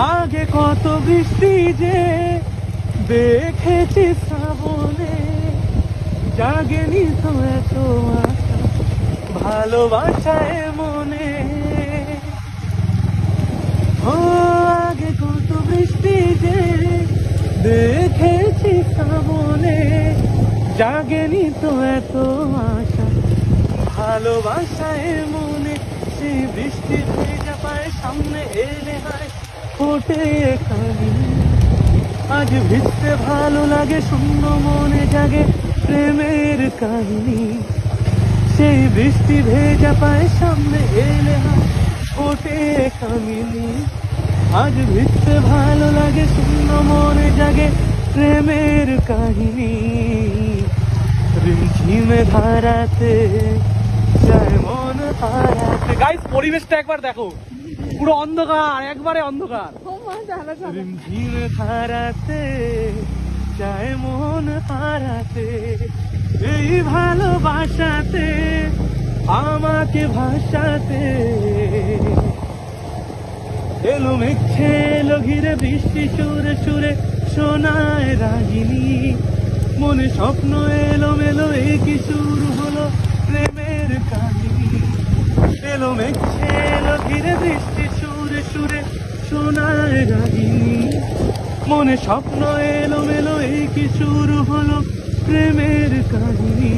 আগে কত বৃষ্টি যে দেখেছি শ্রাবণে, জাগেনি তো এত আশা ভালোবাসায় মনে। ও আগে কত বৃষ্টি যে দেখেছি শ্রাবণে, জাগেনি তো এত আশা ভালোবাসায় মনে। সেই বৃষ্টি ভেজা পায়ে সামনে এলে হয় ফোটে কালি। আজ ভিজতে ভালো লাগে, শূন্য মনে জাগে প্রেমের কাহিনী। সেই বৃষ্টি ভেজা পায়ে সামনে এলে হয় ফোটে কামিনী। আজ ভিজতে ভালো লাগে, শূন্য মনে জাগে প্রেমের কাহিনী। রিমঝিমে ধারাতে যায় মন হারাতে। গাইস পরিবেশটা একবার দেখো, পুরো অন্ধকার, একবারে অন্ধকার। রিমঝিমে ধারাতে যায় মন হারাতে, এই ভালোবাসাতে আমাকে ভাসাতে। এলো মেঘে এলো ঘিরে বৃষ্টি সুরে সুরে শোনায় রাগিনী। মনে স্বপ্ন এলো মেলো, এই কি শুরু হলো প্রেমের কাহিনী। এলো মেঘে এলো ঘিরে বৃষ্টি সুরে সুরে শোনায় রাগিনী। মনে স্বপ্ন এলো মেলো, এই কি শুরু হলো প্রেমের কাহিনী।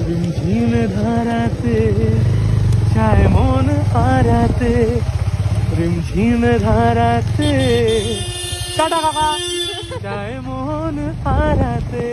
রিমঝিমে ধারাতে চায় মন হারাতে, রিমঝিমে ধারাতে টাটা কাকা চায় মন হারাতে।